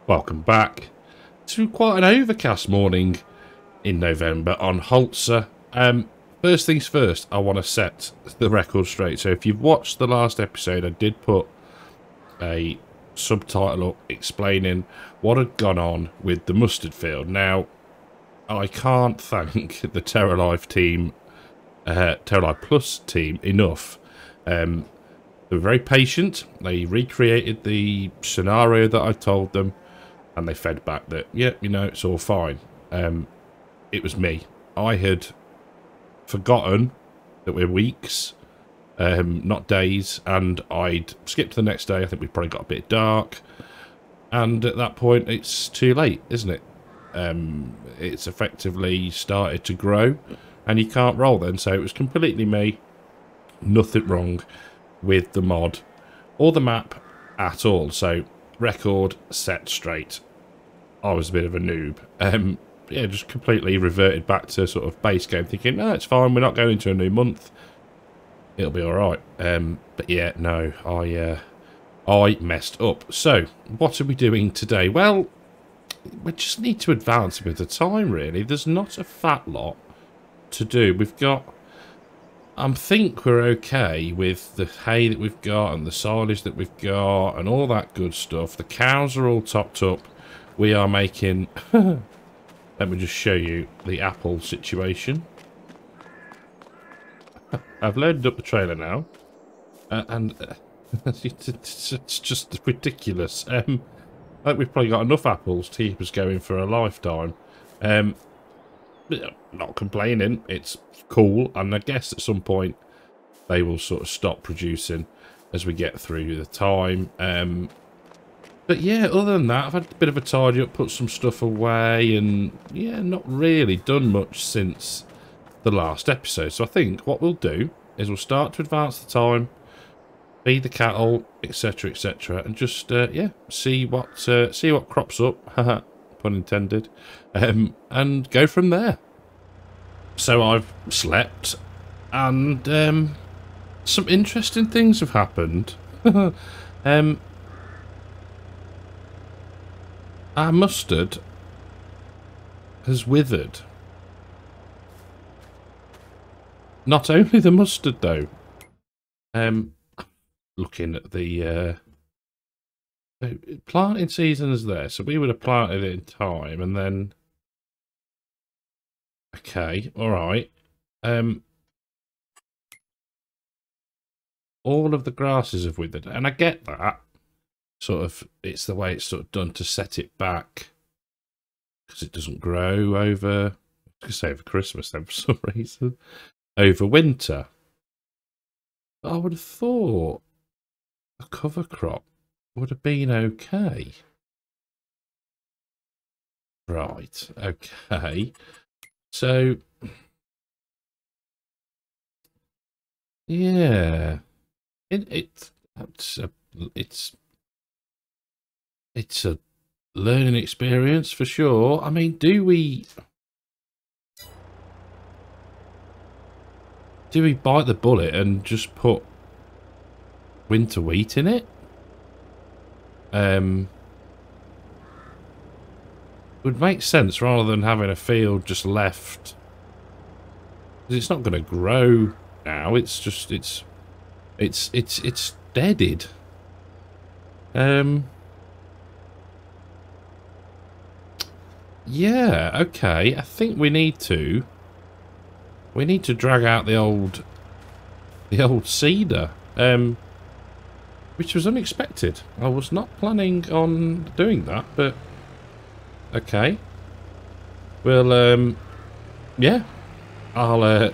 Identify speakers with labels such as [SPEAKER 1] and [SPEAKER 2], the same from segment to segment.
[SPEAKER 1] Welcome back to quite an overcast morning in November on Holzer. First things first, I want to set the record straight. So if you've watched the last episode, I did put a subtitle up explaining what had gone on with the mustard field. Now, I can't thank the Terralife team, Terralifeplus team enough. They were very patient. They recreated the scenario that I told them, and they fed back that, yeah, you know, it's all fine. It was me. I had forgotten that we're weeks, not days, and I'd skipped to the next day. I think we probably got a bit dark, and at that point, it's too late, isn't it? It's effectively started to grow, and you can't roll then, so it was completely me. Nothing wrong with the mod or the map at all. So record set straight. I was a bit of a noob. Yeah, just completely reverted back to sort of base game, thinking, no, it's fine, we're not going into a new month, it'll be all right. But yeah, no, I messed up. So what are we doing today? Well, we just need to advance a bit of time, really. There's not a fat lot to do. We've got, I think we're okay with the hay that we've got and the silage that we've got and all that good stuff. The cows are all topped up. We are making... Let me just show you the apple situation. I've loaded up the trailer now. And it's just ridiculous. I think we've probably got enough apples to keep us going for a lifetime. Not complaining, it's cool, and I guess at some point they will sort of stop producing as we get through the time. But yeah, other than that, I've had a bit of a tidy up, put some stuff away, and yeah, not really done much since the last episode. So I think what we'll do is we'll start to advance the time, feed the cattle, etc, etc, and just yeah, see what crops up, pun intended, and go from there. So I've slept, and some interesting things have happened. Our mustard has withered. Not only the mustard, though. Looking at the planting season is there, so we would have planted it in time, and then okay, all right. All of the grasses have withered, and I get that. Sort of, it's the way it's sort of done to set it back, because it doesn't grow over, I could say over Christmas then for some reason, over winter. But I would have thought a cover crop would have been okay. Right, okay. So, yeah, it's a learning experience for sure. I mean, do we bite the bullet and just put winter wheat in it? Would make sense rather than having a field just left. It's not going to grow now. It's just it's deaded. Yeah, okay. I think we need to drag out the old cedar, which was unexpected. I was not planning on doing that, but okay. Well, yeah, I'll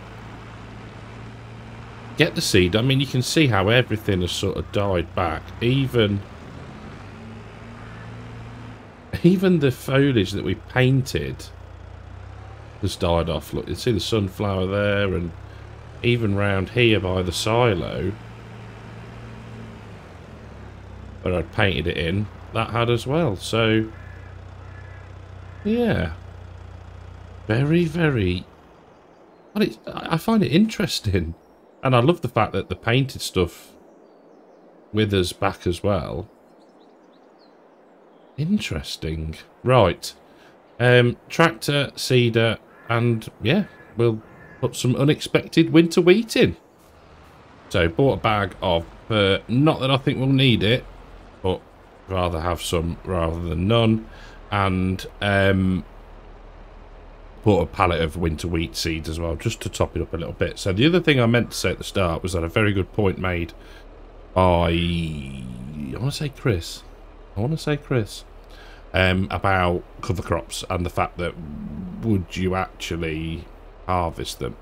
[SPEAKER 1] get the seed. I mean, you can see how everything has sort of died back, even the foliage that we painted has died off. Look, you see the sunflower there, and even round here by the silo where I'd painted it in, that had as well. So yeah, very, very, well, I find it interesting, and I love the fact that the painted stuff withers back as well. Interesting. Right. Tractor, seeder, and yeah, we'll put some unexpected winter wheat in. So bought a bag of, not that I think we'll need it, but rather have some rather than none. And bought a pallet of winter wheat seeds as well, just to top it up a little bit. So the other thing I meant to say at the start was that a very good point made by, I want to say Chris, about cover crops and the fact that would you actually harvest them?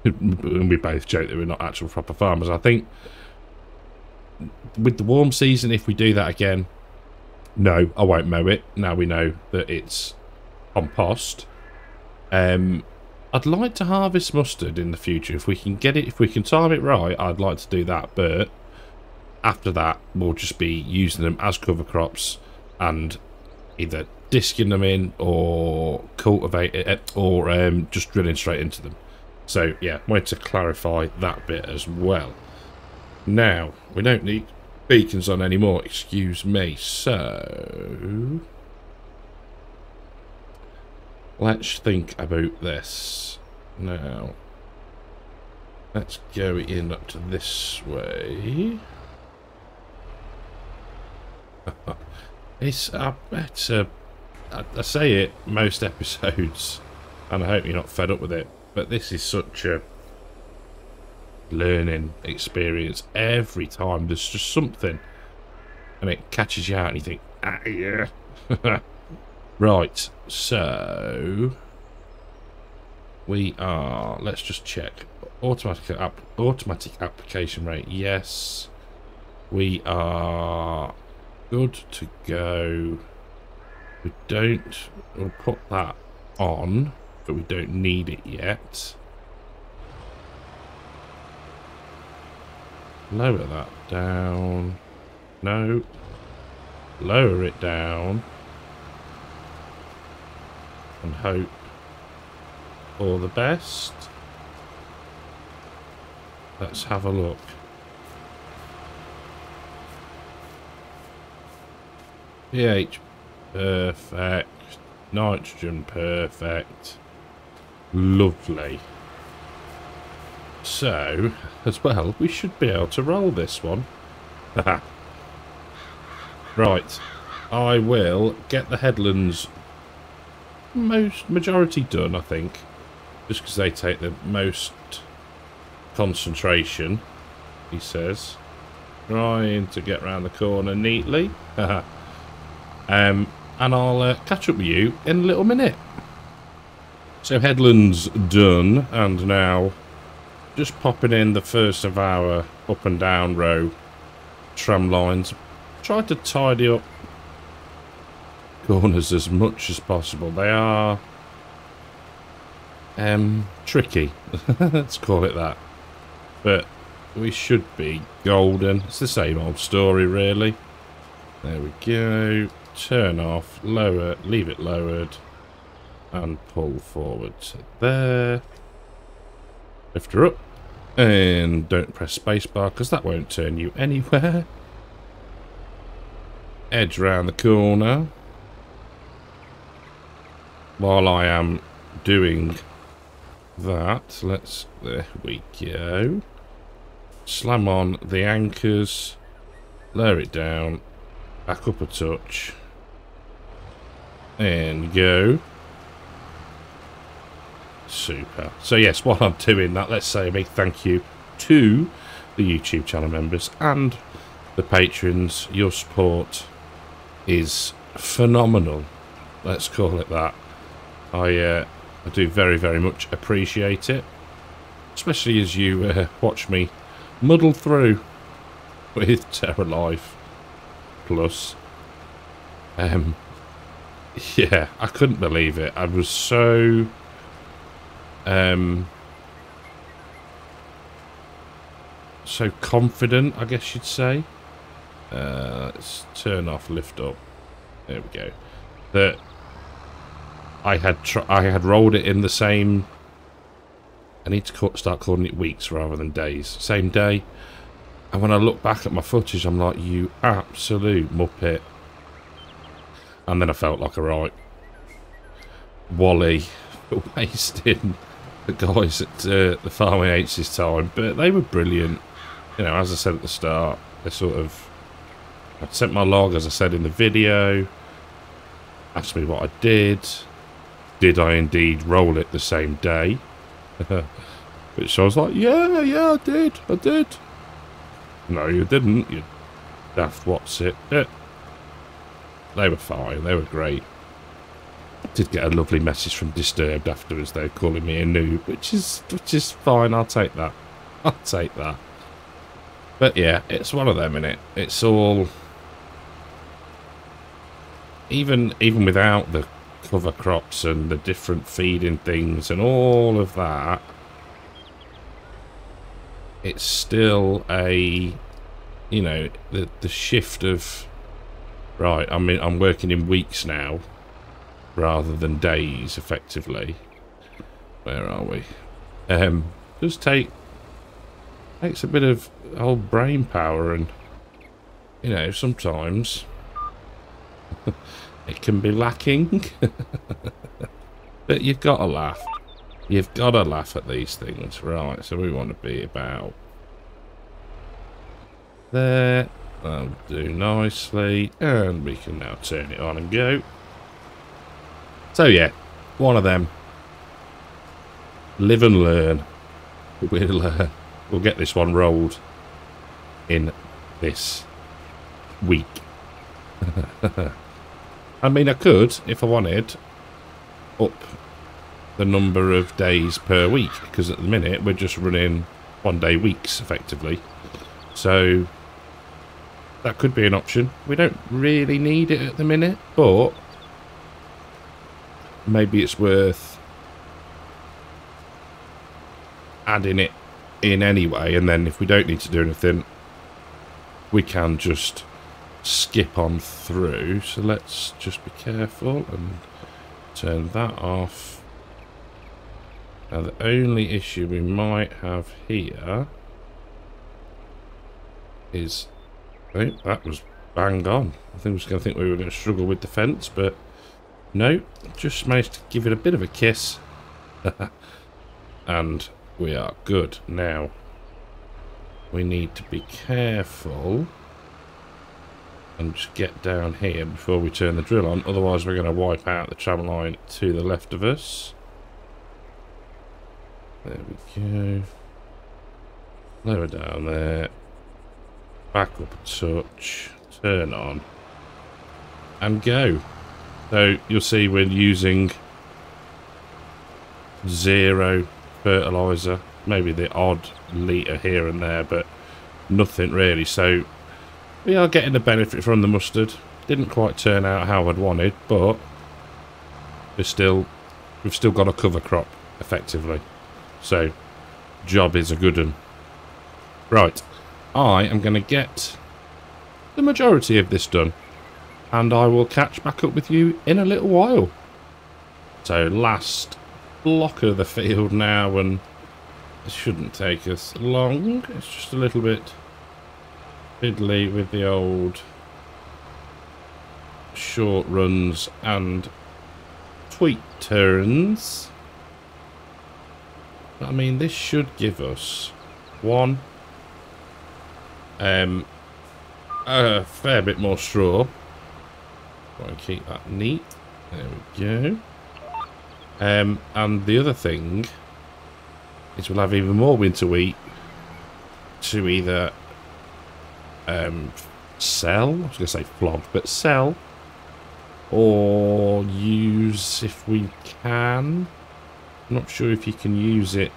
[SPEAKER 1] We both joke that we're not actual proper farmers. I think with the warm season, if we do that again, no, I won't mow it. Now we know that it's compost. I'd like to harvest mustard in the future if we can get it, if we can time it right. I'd like to do that, but after that we'll just be using them as cover crops and either disking them in or cultivate it, or just drilling straight into them. So yeah, wanted to clarify that bit as well. Now we don't need beacons on anymore, excuse me, so let's think about this. Now let's go in up to this way. I say it most episodes and I hope you're not fed up with it, but this is such a learning experience. Every time there's just something and it catches you out and you think, ah, yeah. Right, so we are, let's just check automatic application rate. Yes, we are good to go. We'll put that on, but we don't need it yet. Lower that down. No. Lower it down. And hope for the best. Let's have a look. pH perfect. Nitrogen perfect. Lovely. So, as well, we should be able to roll this one. Right. I will get the headlands majority done, I think. Just because they take the most concentration, he says. Trying to get round the corner neatly. And I'll catch up with you in a little minute. So headlands done, and now just popping in the first of our up and down row tram lines. Try to tidy up corners as much as possible. They are tricky, let's call it that, but we should be golden. It's the same old story really. There we go. Turn off, lower, leave it lowered, and pull forward to there. Lift her up, and don't press spacebar because that won't turn you anywhere. Edge round the corner. While I am doing that, there we go. Slam on the anchors, lower it down, back up a touch, and go. Super. So yes, while I'm doing that, let's say a big thank you to the YouTube channel members and the patrons. Your support is phenomenal, let's call it that. I do very, very much appreciate it, especially as you watch me muddle through with Terralife Plus. Yeah, I couldn't believe it. I was so so confident, I guess you'd say. Let's turn off, lift up. There we go. That I had rolled it in the same. I need to start calling it weeks rather than days. Same day. And when I look back at my footage, I'm like, you absolute muppet. And then I felt like a right Wally for wasting the guys at the Farming H's time. But they were brilliant. You know, as I said at the start, they sort of... I sent my log, as I said in the video. Asked me what I did. Did I indeed roll it the same day? Which I was like, yeah, I did. No, you didn't, you daft what's it. Yeah. They were fine, they were great. I did get a lovely message from Disturbed afterwards, though, calling me a noob, which is fine, I'll take that. I'll take that. But yeah, it's one of them, innit? It's all... Even without the cover crops and the different feeding things and all of that, it's still a, you know, the shift of, right, I'm working in weeks now rather than days, effectively. Where are we? Just takes a bit of old brain power, and you know, sometimes it can be lacking. But you've got to laugh. You've got to laugh at these things. Right, so we want to be about there. That'll do nicely. And we can now turn it on and go. So yeah, one of them. Live and learn. We'll get this one rolled in this week. I mean, I could, if I wanted, up the number of days per week, because at the minute we're just running 1 day weeks, effectively. So that could be an option. We don't really need it at the minute, but maybe it's worth adding it in anyway, and then if we don't need to do anything, we can just skip on through. So let's just be careful and turn that off. Now the only issue we might have here is, oh, that was bang on. I think I was going to think we were going to struggle with the fence, but no, just managed to give it a bit of a kiss. And we are good. Now we need to be careful and just get down here before we turn the drill on, otherwise we're going to wipe out the tram line to the left of us. There we go. Lower down there. Back up a touch. Turn on. And go. So you'll see we're using 0 fertiliser. Maybe the odd litre here and there, but nothing really. So we are getting the benefit from the mustard. Didn't quite turn out how I'd wanted, but we've still got a cover crop, effectively. So, job is a good one. Right, I am going to get the majority of this done, and I will catch back up with you in a little while. So, last block of the field now, and it shouldn't take us long. It's just a little bit fiddly with the old short runs and tweak turns. But, I mean, this should give us one, a fair bit more straw. Try and keep that neat. There we go. And the other thing is we'll have even more winter wheat to either sell, I was going to say flog, but sell, or use if we can. I'm not sure if you can use it.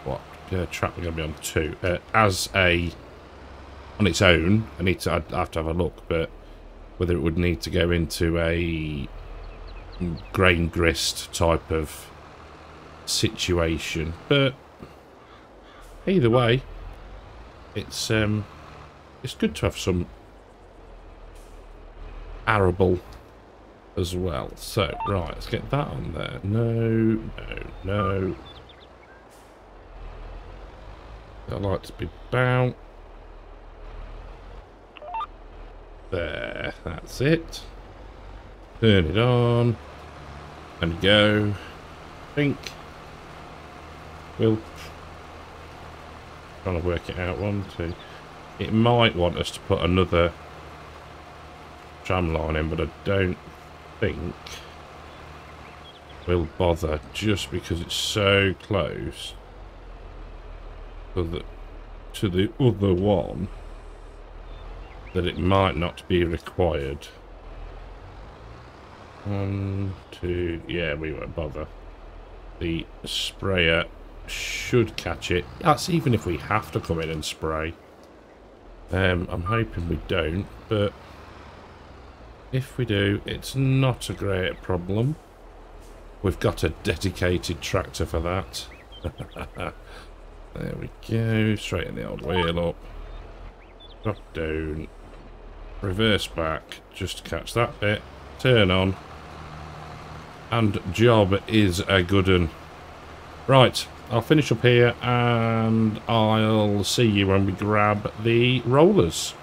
[SPEAKER 1] What trap we're going to be on 2 as a on its own. I have to have a look, but whether it would need to go into a grain grist type of situation. But either way, it's good to have some arable as well. So right, let's get that on there. No. I like to be about there. That's it. Turn it on and go. I think we'll trying to work it out. 1, 2. It might want us to put another tram line in, but I don't think we'll bother just because it's so close to the other one that it might not be required. 1, 2, yeah, we won't bother. The sprayer should catch it. That's even if we have to come in and spray. I'm hoping we don't, but if we do, it's not a great problem. We've got a dedicated tractor for that. There we go. Straighten the old wheel up. Drop down. Reverse back just to catch that bit. Turn on. And job is a good one. Right, I'll finish up here and I'll see you when we grab the rollers.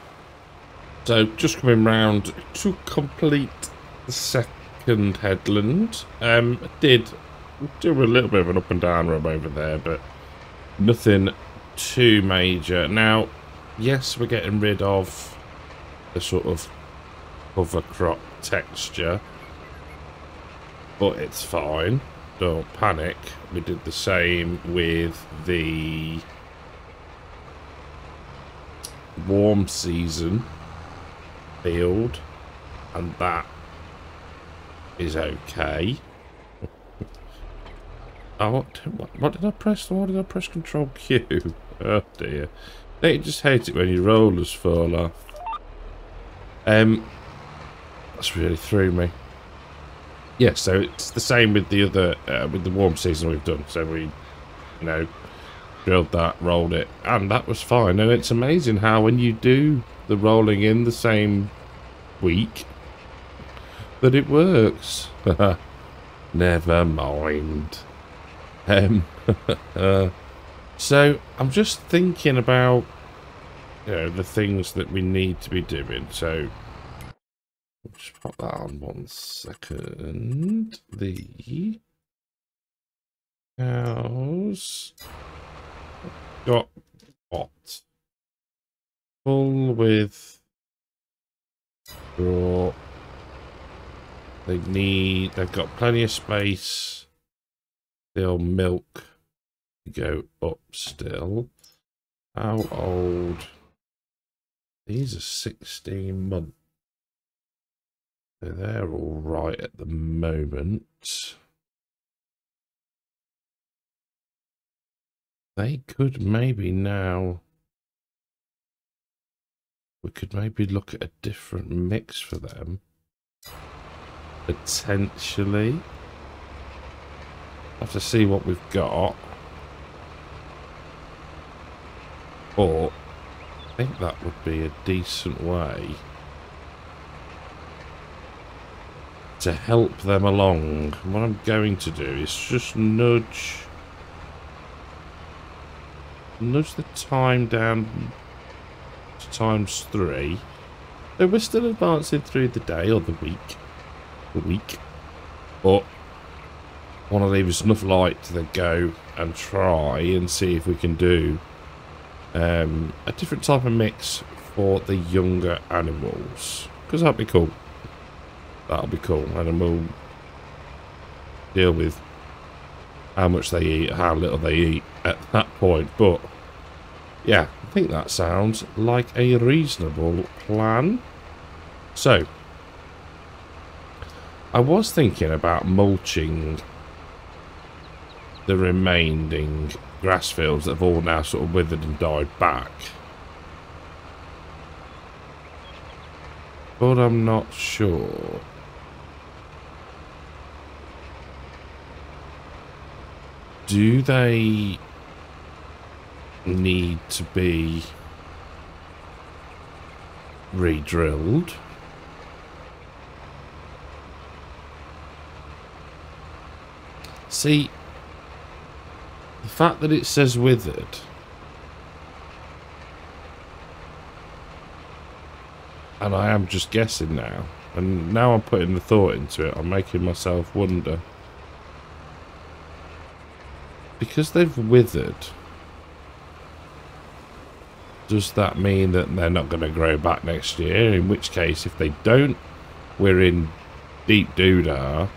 [SPEAKER 1] So, just coming round to complete the second headland. Did do a little bit of an up and down rub over there, but nothing too major. Now, yes, we're getting rid of the sort of cover crop texture, but it's fine. Don't panic. We did the same with the warm season field, and that is okay. Oh, what did I press? Why did I press Control Q? Oh dear. Don't you just hate it when your rollers fall off? That's really threw me. Yeah, so it's the same with the other, with the warm season we've done. So we, drilled that, rolled it, and that was fine. And it's amazing how when you do the rolling in the same week, that it works. Never mind. So I'm just thinking about, the things that we need to be doing. So just pop that on 1 second. The cows got what? Full with straw. They've got plenty of space. They'll milk go up still. How old? These are 16 months. So they're all right at the moment. They could maybe now... We could maybe look at a different mix for them. Potentially. Have to see what we've got. But I think that would be a decent way to help them along. What I'm going to do is just nudge the time down to ×3. So we're still advancing through the day or the week. But I want to leave us enough light to then go and try and see if we can do a different type of mix for the younger animals, because that'd be cool. That'll be cool, and then we'll deal with how much they eat, how little they eat at that point. But yeah, I think that sounds like a reasonable plan. So I was thinking about mulching the remaining grass fields that have all now sort of withered and died back. But I'm not sure. Do they need to be re-drilled? See, the fact that it says withered And I am just guessing now. And now I'm putting the thought into it. I'm making myself wonder. Because they've withered, does that mean that they're not going to grow back next year? In which case, if they don't, we're in deep doodah.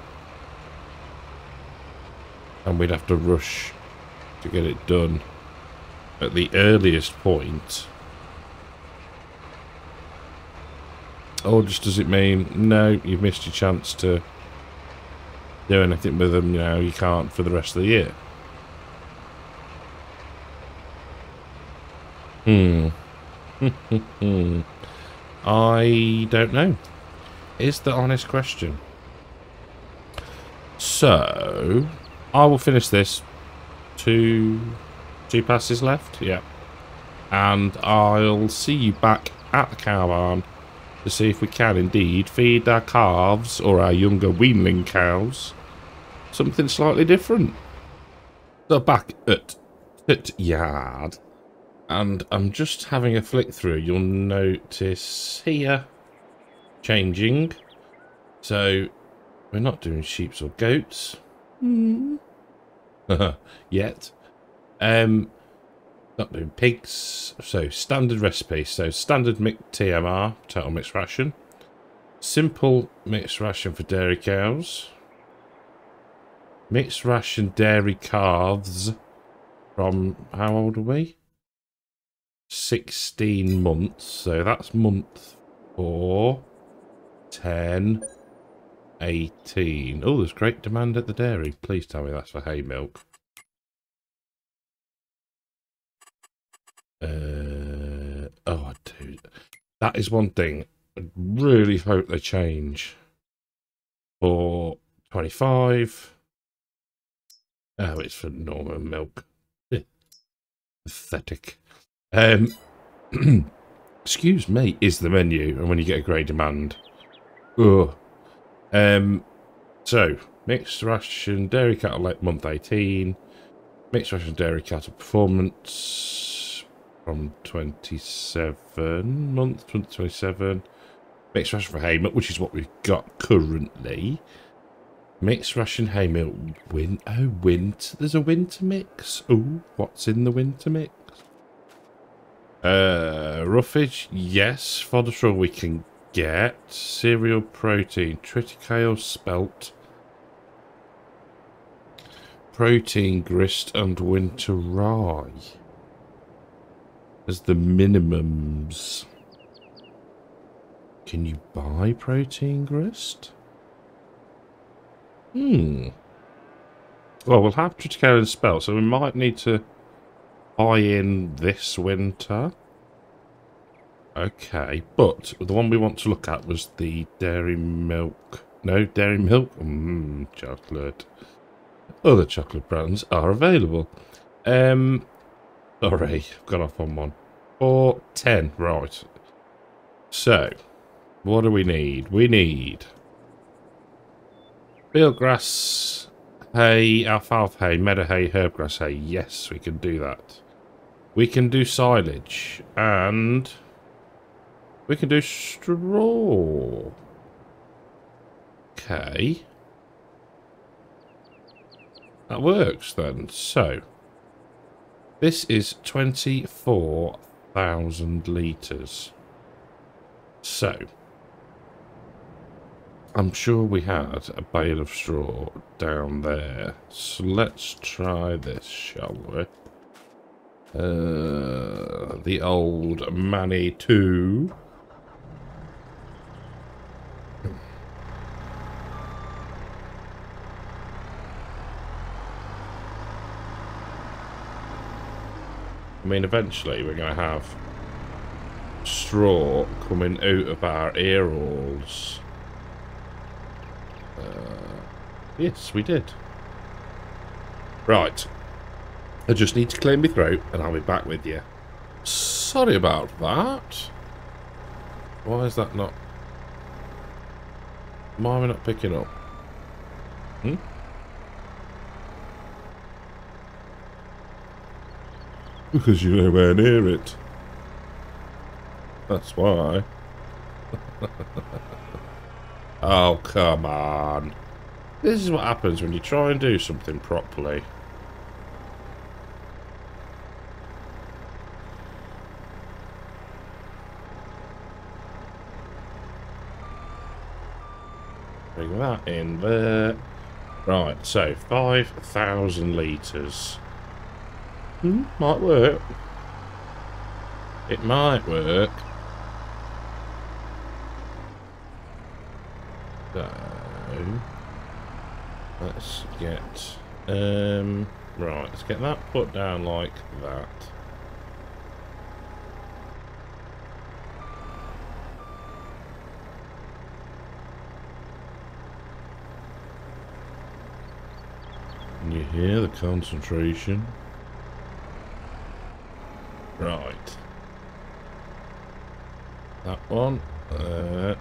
[SPEAKER 1] And we'd have to rush to get it done at the earliest point. Or just does it mean, no, you've missed your chance to do anything with them, you know, you can't for the rest of the year? I don't know. Is the honest question. So, I will finish this. Two passes left, yeah. And I'll see you back at the cow barn to see if we can indeed feed our calves, or our younger weanling cows, something slightly different. So back at yard, and I'm just having a flick through. You'll notice here, changing. So we're not doing sheeps or goats. Yet. Not doing pigs. So standard recipe. So standard TMR, total mixed ration. Simple mixed ration for dairy cows. Mixed ration dairy calves from, how old are we? 16 months. So that's month 4, 10, 18. Oh, there's great demand at the dairy. Please tell me that's for hay milk. Oh, I do. That is one thing I really hope they change for 25. Oh, it's for normal milk. Pathetic. Excuse me, is the menu, and when you get a great demand. Ugh. So, mixed ration dairy cattle like month 18. Mixed ration dairy cattle performance from 27, month 2027. Mixed ration for hay milk, which is what we've got currently. Mixed ration hay milk, winter. There's a winter mix. Oh, what's in the winter mix? Roughage, yes. Fodder straw we can get. Cereal protein, triticale spelt. Protein grist and winter rye as the minimums. Can you buy protein grist? Well, we'll have triticale and spelt, so we might need to buy in this winter. Okay, but the one we want to look at was the dairy milk. No, dairy milk? Chocolate. Other chocolate brands are available. Sorry, I've gone off on one. 4, 10, right. So, what do we need? We need fieldgrass hay, alfalfa hay, meadow hay, herbgrass hay. Yes, we can do that. We can do silage, and we can do straw. Okay. That works then. So, this is 24,000 litres. So, I'm sure we had a bale of straw down there. So let's try this, shall we? The old Manny 2. I mean, eventually we're going to have straw coming out of our ear holes. Yes, we did. Right. I just need to clear my throat and I'll be back with you. Sorry about that. Why is that not... Why am I not picking up? Because you're nowhere near it. That's why. Oh, come on. This is what happens when you try and do something properly. Bring that in there. Right, so 5,000 litres. Might work. It might work. So let's get right, let's get that put down like that. Can you hear the concentration? Right. That one, and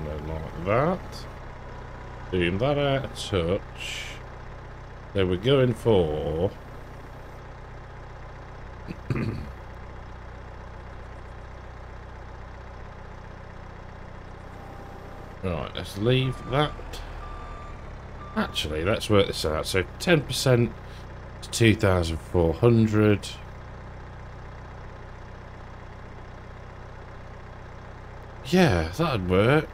[SPEAKER 1] then like that. Zoom that out a touch. So we're going for right, let's leave that. Actually, let's work this out. So 10% is 2,400. Yeah, that'd work.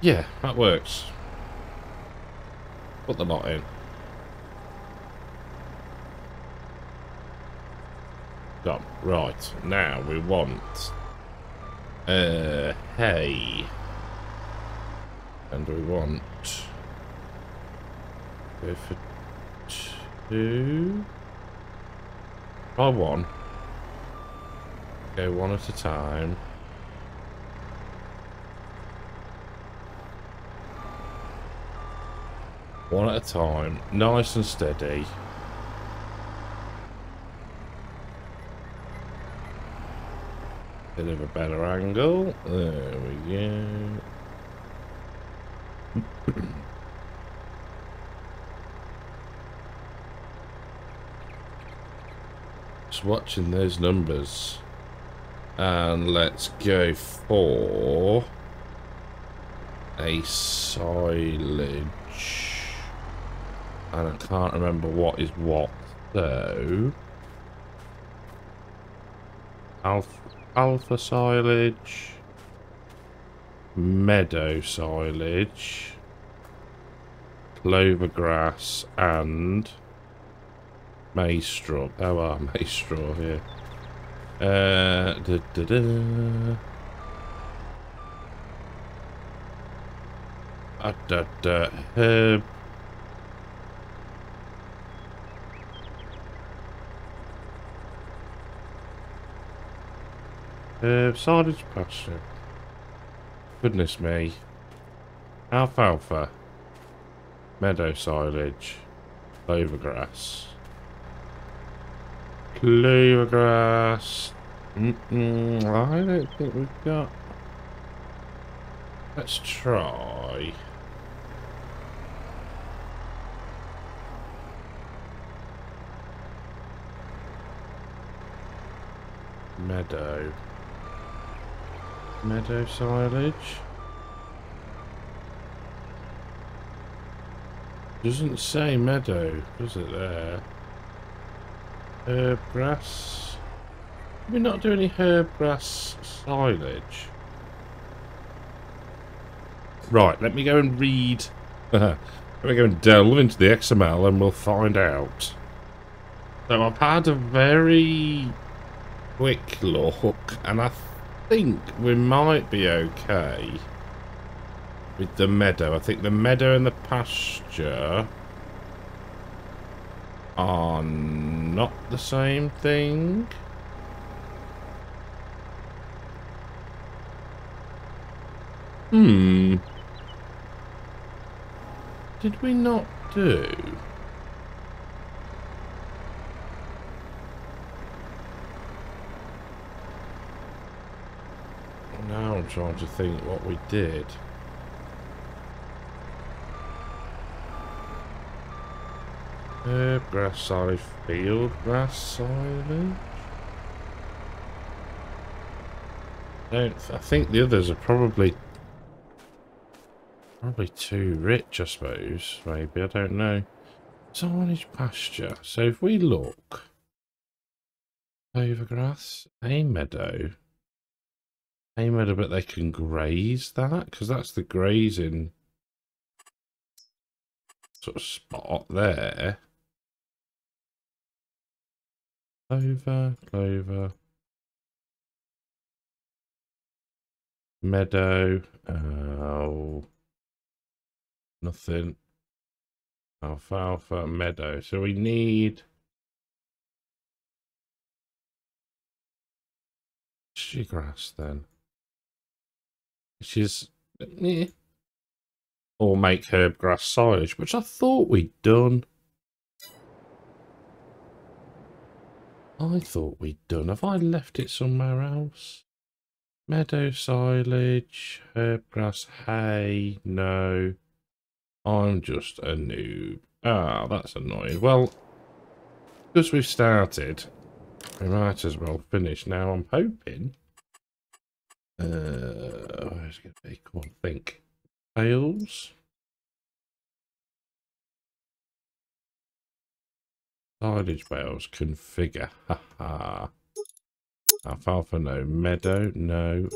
[SPEAKER 1] Yeah, that works. Put the lot in. Done. Right, now we want hay. And we want go for 2. Try 1. Go 1 at a time. One at a time, nice and steady. Bit of a better angle. There we go. Just watching those numbers. And let's go for a silage. And I can't remember what is what. So alpha silage, meadow silage, clover grass, and maize straw. Oh, maize straw here. Herb. Silage pasture. Goodness me. Alfalfa. Meadow silage. Clover grass. Clover grass. I don't think we've got. Let's try. Meadow. Meadow silage. Doesn't say meadow, does it there? Herb grass. Did we not do any herb grass silage? Right, let me go and read. Let me go and delve into the XML and we'll find out. So I've had a very quick look and I think we might be okay with the meadow. I think the meadow and the pasture are not the same thing. Did we not do? Now I'm trying to think what we did. Herb grass silage, field grass silage. I think the others are probably too rich, I suppose. Maybe, I don't know. Silage pasture. So if we look, overgrass, hay meadow, but they can graze that because that's the grazing sort of spot there. Clover, meadow. Oh, nothing. Alfalfa, meadow. So we need grass then, which is or make herb grass silage, which I thought we'd done. Have I left it somewhere else? Meadow silage, herb grass, hay. No, I'm just a noob. Ah, that's annoying. Well, because we've started, we might as well finish now. I'm hoping. Where's it going to be? Come on, think. Bales. Silage bales. Configure. Haha. Alfalfa, no. Meadow, no.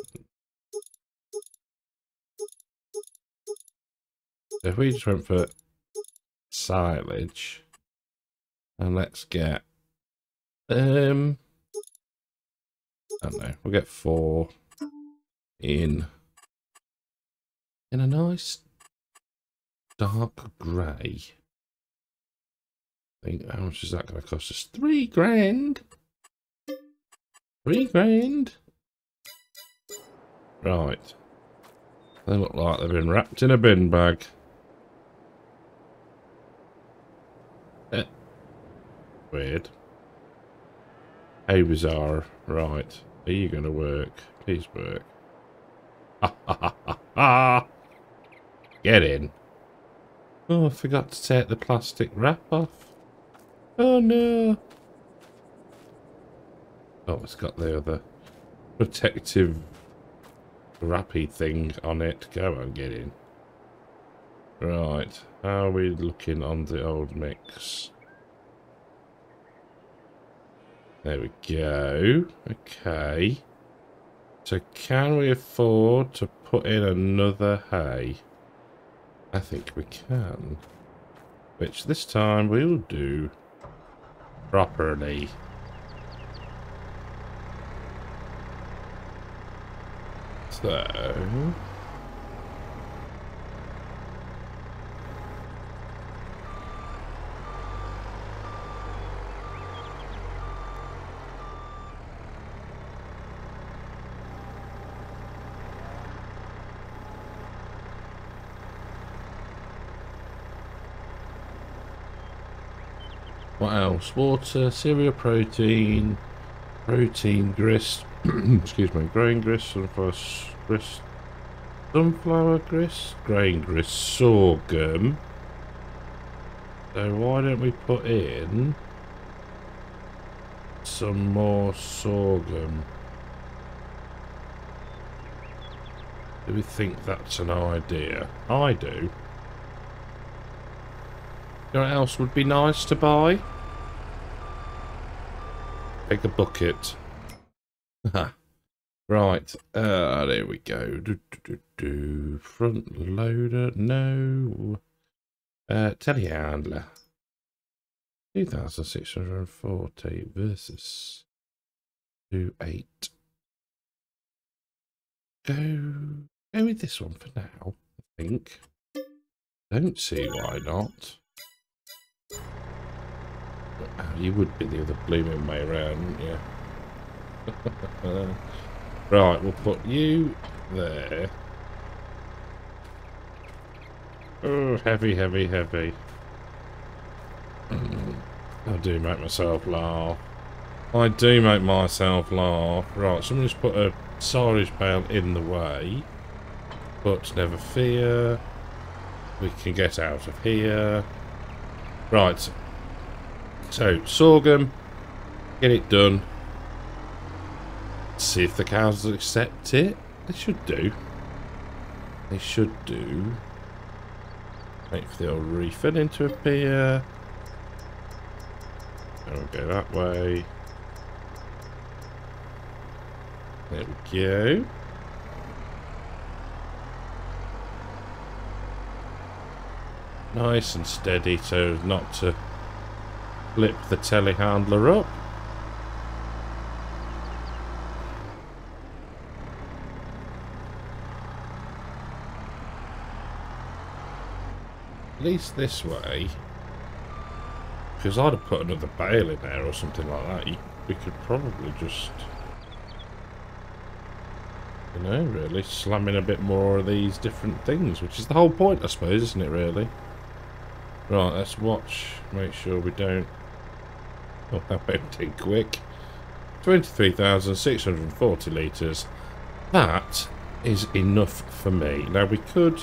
[SPEAKER 1] So if we just went for silage, and let's get, I don't know, we'll get 4 in a nice dark grey. I think, how much is that going to cost us? 3 grand. 3 grand. Right. They look like they've been wrapped in a bin bag. Weird. How bizarre. Right. Are you going to work? Please work. Ha ha ha ha ha! Get in. Oh, I forgot to take the plastic wrap off. Oh no. Oh, it's got the other protective wrappy thing on it. Go on, get in. Right. How are we looking on the old mix? There we go. Okay. So can we afford to put in another hay? I think we can. Which this time we'll do properly. So... what else? Water, cereal protein, grist, excuse me, grain grist, sunflower grist, grain grist, sorghum. So why don't we put in some more sorghum? Do we think that's an idea? I do. You know what else would be nice to buy? Take a bucket. Right. There we go. Front loader. No. Telehandler. 2,640 versus 2,8. Go with this one for now, I think. Don't see why not. Oh, you would be the other blooming way around, wouldn't you? Right, we'll put you there. Oh, heavy, heavy, heavy. I do make myself laugh. I do make myself laugh. Right, someone's put a silage bale in the way. But never fear. We can get out of here. Right. So, sorghum. Get it done. see if the cows accept it. They should do. They should do. Wait for the old refilling to appear. I'll go that way. There we go. Nice and steady so as not to flip the telehandler up. At least this way. Because I'd have put another bale in there or something like that. We could probably just, you know, really slam in a bit more of these different things, which is the whole point, I suppose, isn't it, really? Right, let's watch, make sure we don't... Oh, that went in quick. 23,640 litres. That is enough for me. Now, we could,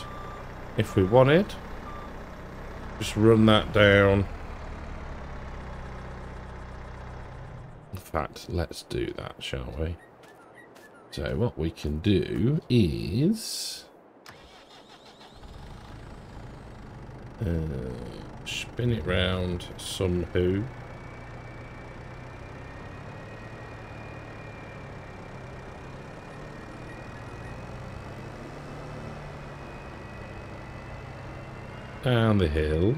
[SPEAKER 1] if we wanted, just run that down. In fact, let's do that, shall we? So what we can do is spin it round somehow. Down the hill.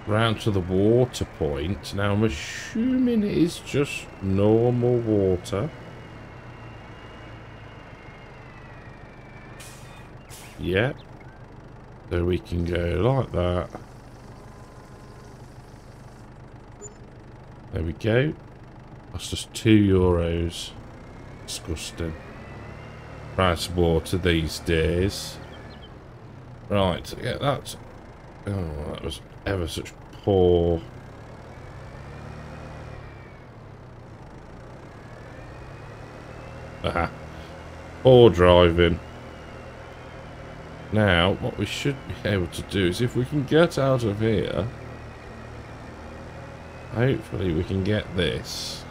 [SPEAKER 1] Round to the water point. Now I'm assuming it is just normal water. Yep. So we can go like that. There we go. That's just €2. Disgusting. Price of water these days. Right, yeah, that's... Oh, that was ever such poor... Aha. Poor driving. Now, what we should be able to do is if we can get out of here... Hopefully we can get this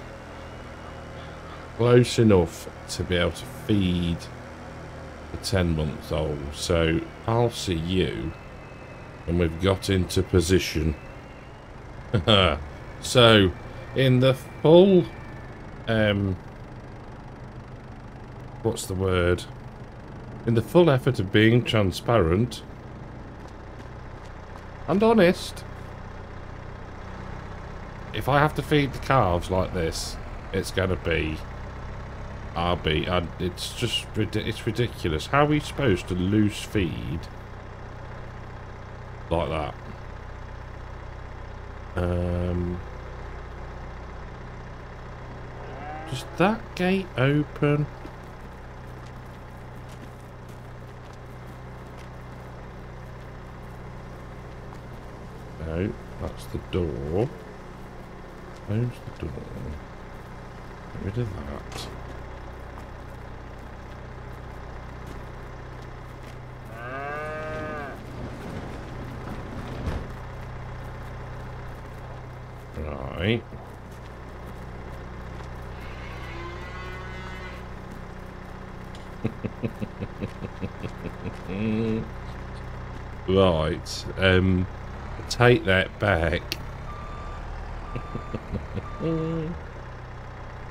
[SPEAKER 1] close enough to be able to feed the 10-month-old. So I'll see you when we've got into position. So in the full what's the word? In the full effort of being transparent and honest, if I have to feed the calves like this, it's gonna be it's just it's ridiculous. How are we supposed to loose feed like that? Does that gate open? No, that's the door. Close the door. Get rid of that. Right. Right. Take that back.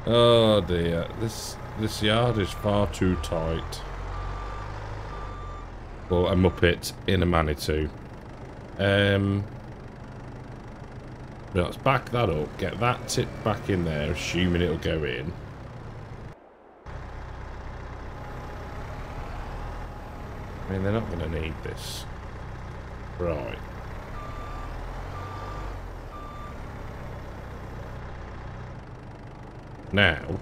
[SPEAKER 1] Oh dear, this yard is far too tight for a Muppet in a Manitou. Let's back that up, get that tip back in there, assuming it'll go in. I mean, they're not going to need this. Right. Now,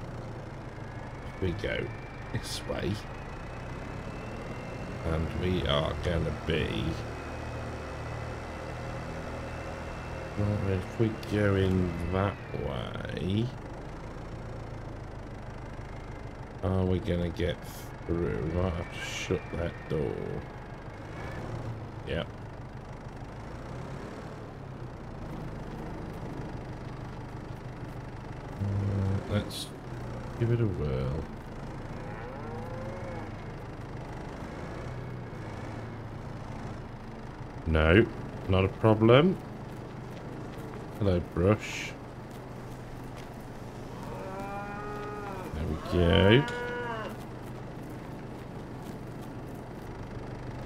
[SPEAKER 1] we go this way. And we are going to be... Well, if we go in that way... Are we going to get through? We might have to shut that door. Yep. Let's give it a whirl. No, not a problem. Hello, brush. There we go.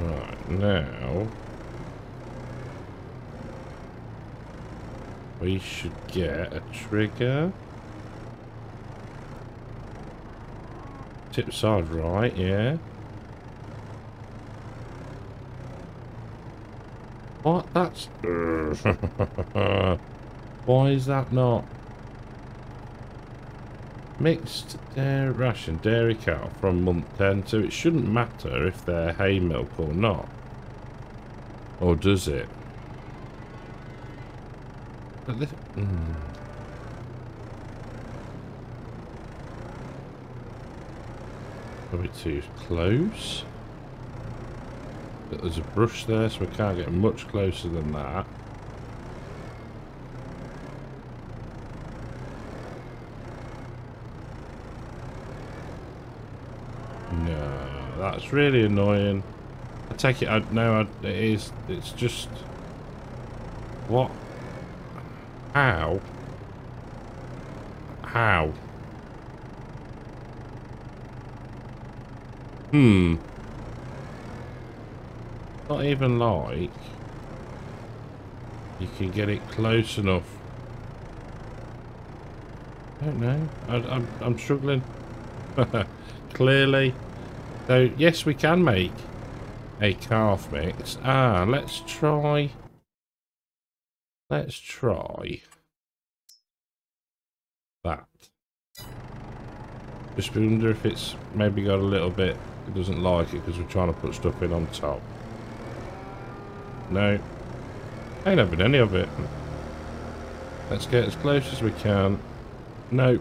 [SPEAKER 1] Right, now we should get a trigger. Tip side right, yeah. What? That's... Why is that not? Mixed dairy ration, dairy cow from month 10, so it shouldn't matter if they're hay milk or not. Or does it? But this, Probably too close. But there's a brush there, so we can't get much closer than that. No, that's really annoying. I take it. It is. It's just. What? How? How? Not even like you can get it close enough. I don't know. I'm struggling. Clearly. So yes, we can make a calf mix. Let's try. Let's try that. Just wonder if it's maybe got a little bit. It doesn't like it because we're trying to put stuff in on top. No, ain't having any of it. Let's get as close as we can. No.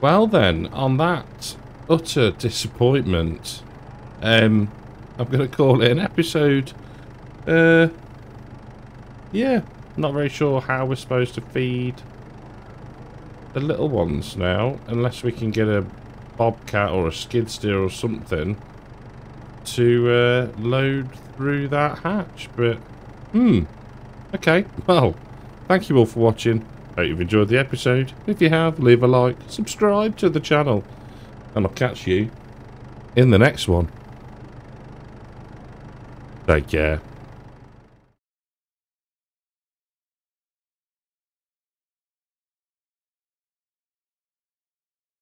[SPEAKER 1] Well then, on that utter disappointment, I'm going to call it an episode. Yeah, not very sure how we're supposed to feed the little ones now, unless we can get a bobcat or a skid steer or something to load through that hatch. But okay, well, thank you all for watching. Hope you've enjoyed the episode. If you have, leave a like, subscribe to the channel, and I'll catch you in the next one. Take care.